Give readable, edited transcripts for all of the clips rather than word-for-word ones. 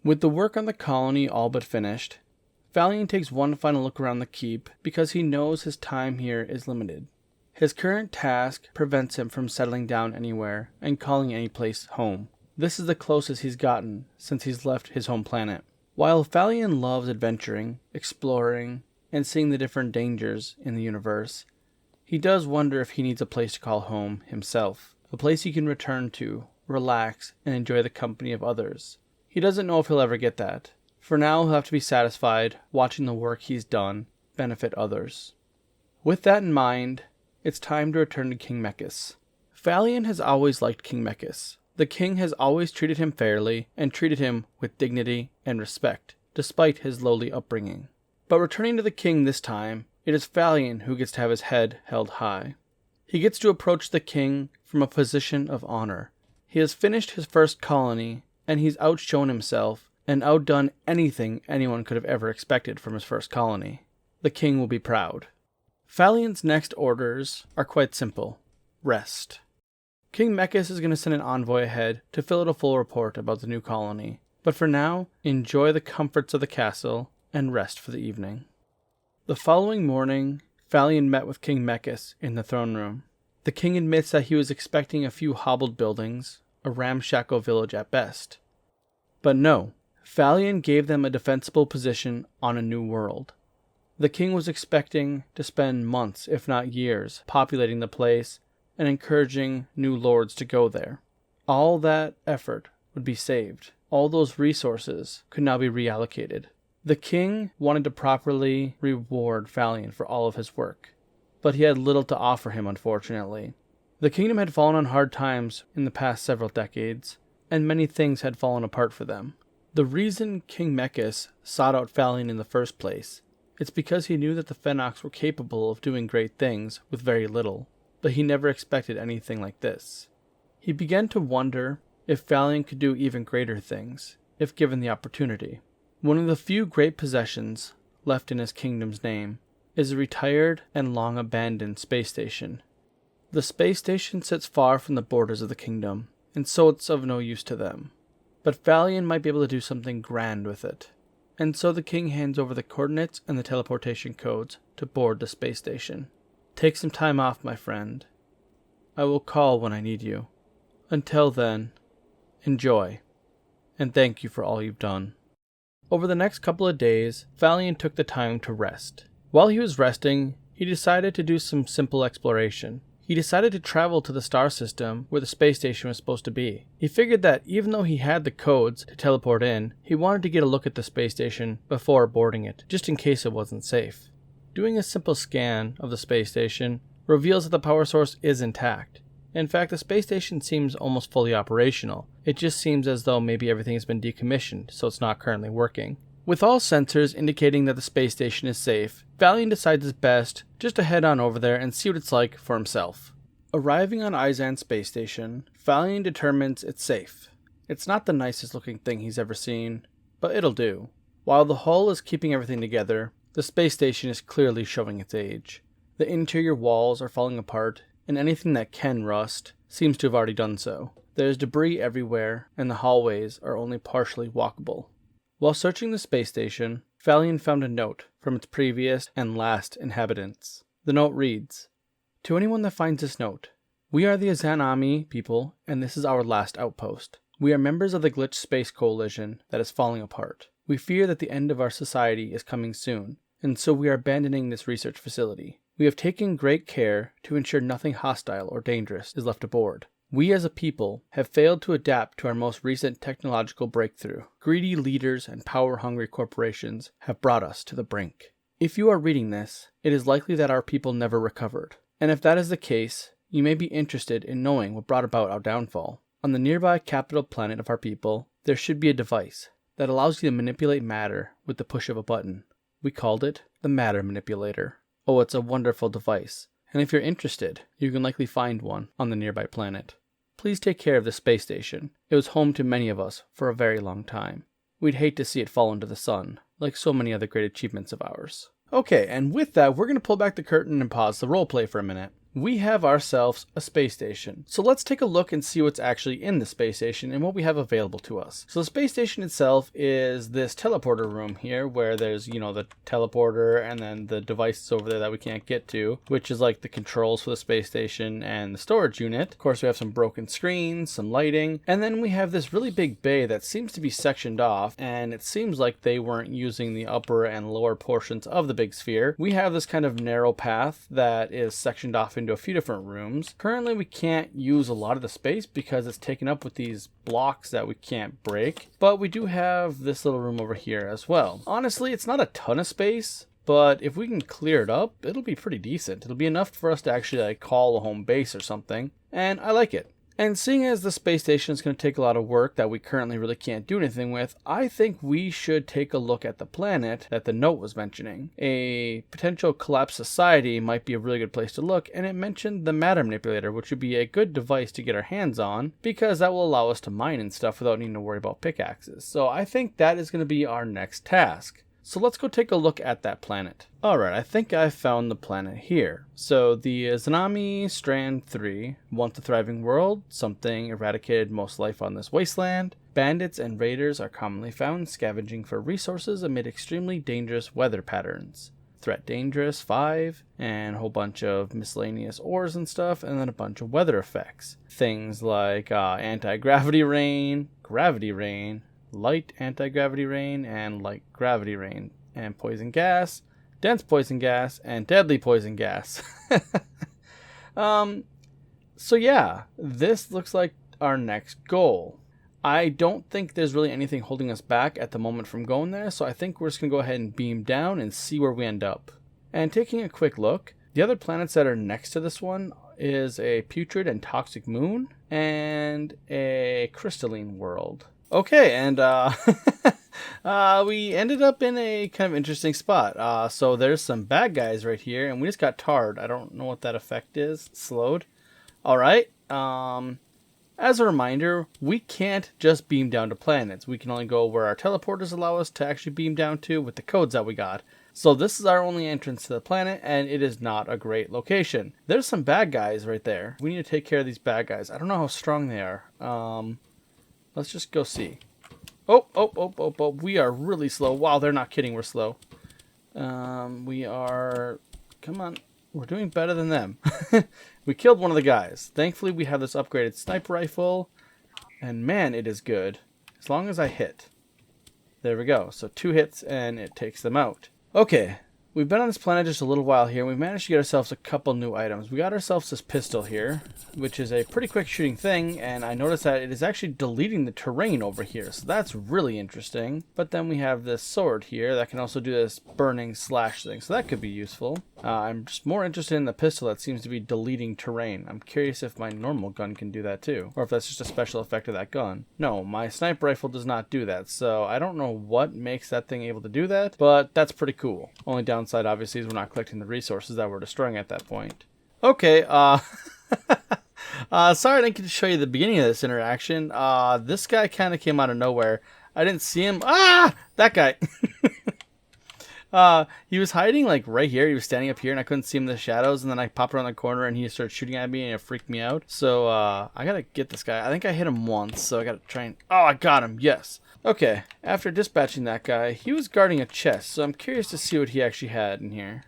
With the work on the colony all but finished, Fallion takes one final look around the keep because he knows his time here is limited. His current task prevents him from settling down anywhere and calling any place home. This is the closest he's gotten since he's left his home planet. While Fallion loves adventuring, exploring, and seeing the different dangers in the universe, he does wonder if he needs a place to call home himself, a place he can return to, relax, and enjoy the company of others. He doesn't know if he'll ever get that. For now, he'll have to be satisfied watching the work he's done benefit others. With that in mind, it's time to return to King Mechus. Fallion has always liked King Mechus. The king has always treated him fairly and treated him with dignity and respect, despite his lowly upbringing. But returning to the king this time, it is Fallion who gets to have his head held high. He gets to approach the king from a position of honor. He has finished his first colony, and he's outshone himself and outdone anything anyone could have ever expected from his first colony. The king will be proud. Fallion's next orders are quite simple. Rest. King Mechus is going to send an envoy ahead to fill out a full report about the new colony. But for now, enjoy the comforts of the castle and rest for the evening. The following morning, Fallion met with King Mechus in the throne room. The king admits that he was expecting a few hobbled buildings, a ramshackle village at best. But no, Fallion gave them a defensible position on a new world. The king was expecting to spend months, if not years, populating the place and encouraging new lords to go there. All that effort would be saved. All those resources could now be reallocated. The king wanted to properly reward Fallion for all of his work, but he had little to offer him, unfortunately. The kingdom had fallen on hard times in the past several decades, and many things had fallen apart for them. The reason King Mechus sought out Fallion in the first place is because he knew that the Fennox were capable of doing great things with very little, but he never expected anything like this. He began to wonder if Fallion could do even greater things, if given the opportunity. One of the few great possessions left in his kingdom's name is a retired and long abandoned space station. The space station sits far from the borders of the kingdom, and so it's of no use to them. But Fallion might be able to do something grand with it. And so the king hands over the coordinates and the teleportation codes to board the space station. Take some time off, my friend. I will call when I need you. Until then, enjoy, and thank you for all you've done. Over the next couple of days, Fallion took the time to rest. While he was resting, he decided to do some simple exploration. He decided to travel to the star system where the space station was supposed to be. He figured that even though he had the codes to teleport in, he wanted to get a look at the space station before boarding it, just in case it wasn't safe. Doing a simple scan of the space station reveals that the power source is intact. In fact, the space station seems almost fully operational. It just seems as though maybe everything has been decommissioned, so it's not currently working. With all sensors indicating that the space station is safe, Fallion decides it's best just to head on over there and see what it's like for himself. Arriving on Izan space station, Fallion determines it's safe. It's not the nicest looking thing he's ever seen, but it'll do. While the hull is keeping everything together, the space station is clearly showing its age. The interior walls are falling apart, and anything that can rust seems to have already done so. There's debris everywhere, and the hallways are only partially walkable. While searching the space station, Fallion found a note from its previous and last inhabitants. The note reads, "To anyone that finds this note, we are the Izan people, and this is our last outpost. We are members of the Glitch Space Coalition that is falling apart. We fear that the end of our society is coming soon, and so we are abandoning this research facility. We have taken great care to ensure nothing hostile or dangerous is left aboard. We as a people have failed to adapt to our most recent technological breakthrough. Greedy leaders and power-hungry corporations have brought us to the brink. If you are reading this, it is likely that our people never recovered. And if that is the case, you may be interested in knowing what brought about our downfall. On the nearby capital planet of our people, there should be a device that allows you to manipulate matter with the push of a button. We called it the Matter Manipulator. Oh, it's a wonderful device, and if you're interested, you can likely find one on the nearby planet. Please take care of the space station. It was home to many of us for a very long time. We'd hate to see it fall into the sun, like so many other great achievements of ours." Okay, and with that, we're going to pull back the curtain and pause the roleplay for a minute. we have ourselves a space station. So let's take a look and see what's actually in the space station and what we have available to us. So the space station itself is this teleporter room here where there's, you know, the teleporter and then the devices over there that we can't get to, which is like the controls for the space station and the storage unit. Of course, we have some broken screens, some lighting, and then we have this really big bay that seems to be sectioned off, and it seems like they weren't using the upper and lower portions of the big sphere. We have this kind of narrow path that is sectioned off into a few different rooms. Currently, we can't use a lot of the space because it's taken up with these blocks that we can't break, but we do have this little room over here as well. Honestly, it's not a ton of space, but if we can clear it up, it'll be pretty decent. It'll be enough for us to actually like call a home base or something, and I like it. And seeing as the space station is going to take a lot of work that we currently really can't do anything with, I think we should take a look at the planet that the note was mentioning. A potential collapsed society might be a really good place to look, and it mentioned the matter manipulator, which would be a good device to get our hands on, because that will allow us to mine and stuff without needing to worry about pickaxes. So I think that is going to be our next task. So let's go take a look at that planet. Alright, I think I found the planet here. So the Zanami Strand 3, once a thriving world, something eradicated most life on this wasteland. Bandits and raiders are commonly found scavenging for resources amid extremely dangerous weather patterns. Threat dangerous 5, and a whole bunch of miscellaneous ores and stuff, and then a bunch of weather effects. Things like anti-gravity rain, gravity rain, light anti-gravity rain, and light gravity rain, and poison gas, dense poison gas, and deadly poison gas. So yeah, this looks like our next goal. I don't think there's really anything holding us back at the moment from going there, so I think we're just going to go ahead and beam down and see where we end up. And taking a quick look, the other planets that are next to this one is a putrid and toxic moon, and a crystalline world. Okay, and we ended up in a kind of interesting spot. So there's some bad guys right here, and we just got tarred. I don't know what that effect is. Slowed. Alright, as a reminder, we can't just beam down to planets. We can only go where our teleporters allow us to actually beam down to with the codes that we got. So this is our only entrance to the planet, and it is not a great location. There's some bad guys right there. We need to take care of these bad guys. I don't know how strong they are. Let's just go see. Oh, we are really slow. Wow, they're not kidding, we're slow. We are... Come on. We're doing better than them. We killed one of the guys. Thankfully, we have this upgraded sniper rifle. And man, it is good. As long as I hit. There we go. So 2 hits and it takes them out. Okay. We've been on this planet just a little while here, and we've managed to get ourselves a couple new items. We got ourselves this pistol here, which is a pretty quick shooting thing, and I noticed that it is actually deleting the terrain over here, so that's really interesting. But then we have this sword here that can also do this burning slash thing, so that could be useful. I'm just more interested in the pistol that seems to be deleting terrain. I'm curious if my normal gun can do that too, or if that's just a special effect of that gun. No, my sniper rifle does not do that, so I don't know what makes that thing able to do that, but that's pretty cool. Only downside obviously is we're not collecting the resources that we're destroying at that point. Okay, sorry I didn't get to show you the beginning of this interaction. This guy kind of came out of nowhere. I didn't see him. Ah! That guy! He was hiding like right here. He was standing up here and I couldn't see him in the shadows, and then I popped around the corner and he started shooting at me and it freaked me out. So I gotta get this guy. I think I hit him once, so I gotta try and... Oh, I got him! Yes! Okay, after dispatching that guy, he was guarding a chest, so I'm curious to see what he actually had in here.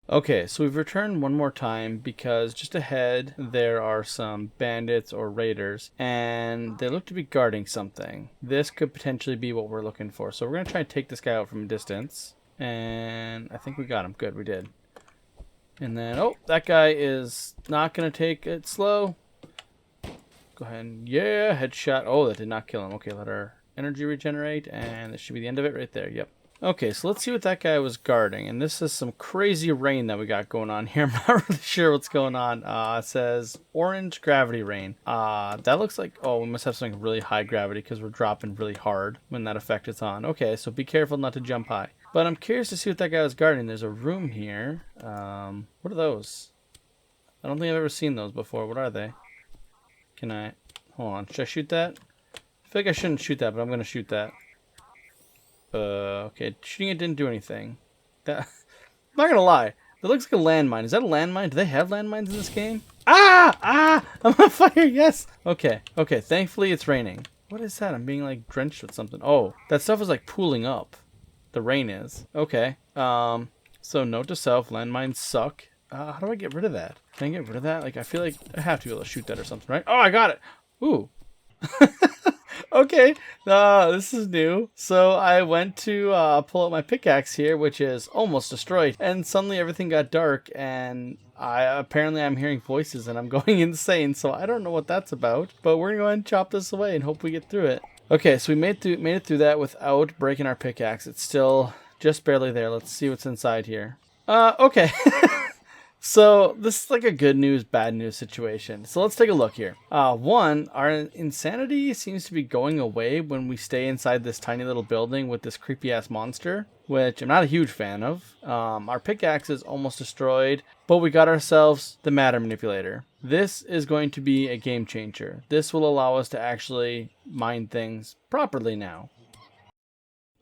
Okay, so we've returned one more time because just ahead there are some bandits or raiders, and they look to be guarding something. This could potentially be what we're looking for, so we're going to try and take this guy out from a distance, and I think we got him. Good, we did. And then, oh, that guy is not going to take it slow. Go ahead and, yeah, headshot. Oh, that did not kill him. Okay, let our energy regenerate, and this should be the end of it right there. Yep. Okay, so let's see what that guy was guarding. And this is some crazy rain that we got going on here. I'm not really sure what's going on. It says orange gravity rain. That looks like, oh, we must have something really high gravity because we're dropping really hard when that effect is on. Okay, so be careful not to jump high. But I'm curious to see what that guy was guarding. There's a room here. What are those? I don't think I've ever seen those before. What are they? Can I... Hold on. Should I shoot that? I feel like I shouldn't shoot that, but I'm going to shoot that. Okay, shooting it didn't do anything. That, I'm not gonna lie, That looks like a landmine. Is that a landmine? Do they have landmines in this game? Ah! I'm on fire, yes! Okay, thankfully it's raining. What is that? I'm being like drenched with something. Oh, that stuff is like pooling up. The rain is. Okay. So note to self, landmines suck. How do I get rid of that? Can I get rid of that? Like, I feel like I have to be able to shoot that or something, right? Oh, I got it! Ooh. Okay, this is new. So I went to pull out my pickaxe here, which is almost destroyed, and suddenly everything got dark, and apparently I'm hearing voices and I'm going insane, so I don't know what that's about, but we're gonna go ahead and chop this away and hope we get through it. Okay, so we made it through that without breaking our pickaxe. It's still just barely there. Let's see what's inside here. Okay. So this is like a good news, bad news situation. So let's take a look here. One, our insanity seems to be going away when we stay inside this tiny little building with this creepy ass monster, which I'm not a huge fan of. Our pickaxe is almost destroyed, but we got ourselves the matter manipulator. This is going to be a game changer. This will allow us to actually mine things properly now.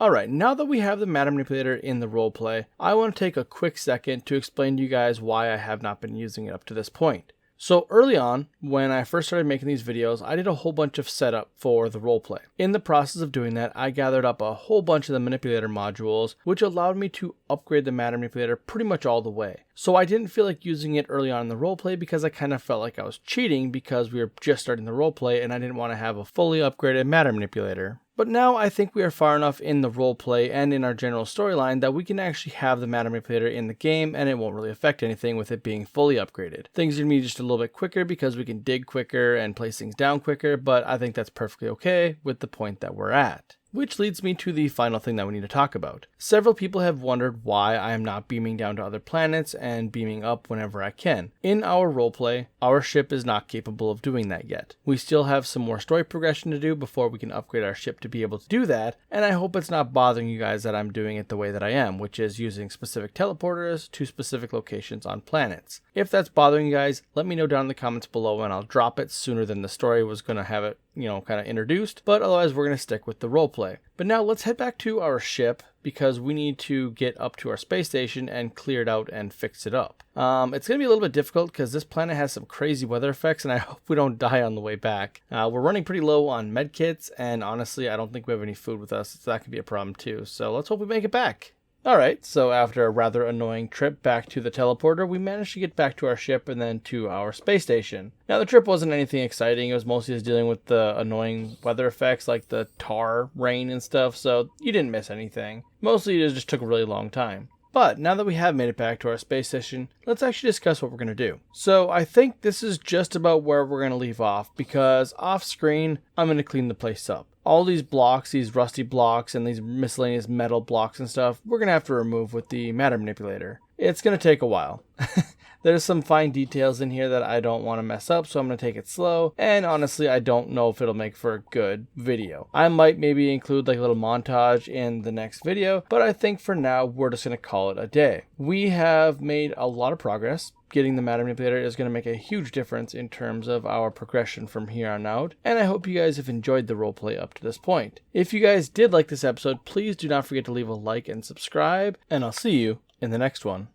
Alright, now that we have the matter manipulator in the roleplay, I want to take a quick second to explain to you guys why I have not been using it up to this point. So early on, when I first started making these videos, I did a whole bunch of setup for the roleplay. In the process of doing that, I gathered up a whole bunch of the manipulator modules, which allowed me to upgrade the matter manipulator pretty much all the way. So I didn't feel like using it early on in the roleplay because I kind of felt like I was cheating because we were just starting the roleplay and I didn't want to have a fully upgraded matter manipulator. But now I think we are far enough in the roleplay and in our general storyline that we can actually have the matter manipulator in the game and it won't really affect anything with it being fully upgraded. Things are going to be just a little bit quicker because we can dig quicker and place things down quicker, but I think that's perfectly okay with the point that we're at. Which leads me to the final thing that we need to talk about. Several people have wondered why I am not beaming down to other planets and beaming up whenever I can. In our roleplay, our ship is not capable of doing that yet. We still have some more story progression to do before we can upgrade our ship to be able to do that, and I hope it's not bothering you guys that I'm doing it the way that I am, which is using specific teleporters to specific locations on planets. If that's bothering you guys, let me know down in the comments below and I'll drop it sooner than the story was going to have it, kind of introduced, but otherwise we're going to stick with the roleplay. But now let's head back to our ship because we need to get up to our space station and clear it out and fix it up. It's going to be a little bit difficult because this planet has some crazy weather effects and I hope we don't die on the way back. We're running pretty low on med kits and honestly I don't think we have any food with us, so that could be a problem too. So let's hope we make it back. Alright, so after a rather annoying trip back to the teleporter, we managed to get back to our ship and then to our space station. Now the trip wasn't anything exciting, it was mostly just dealing with the annoying weather effects like the tar rain and stuff, so you didn't miss anything. Mostly it just took a really long time. But now that we have made it back to our space station, let's actually discuss what we're going to do. So I think this is just about where we're going to leave off because off screen, I'm going to clean the place up. All these blocks, these rusty blocks and these miscellaneous metal blocks and stuff, we're going to have to remove with the matter manipulator. It's going to take a while. There's some fine details in here that I don't want to mess up, so I'm going to take it slow. And honestly, I don't know if it'll make for a good video. I might maybe include like a little montage in the next video, but I think for now, we're just going to call it a day. We have made a lot of progress. Getting the matter manipulator is going to make a huge difference in terms of our progression from here on out, and I hope you guys have enjoyed the roleplay up to this point. If you guys did like this episode, please do not forget to leave a like and subscribe, and I'll see you in the next one.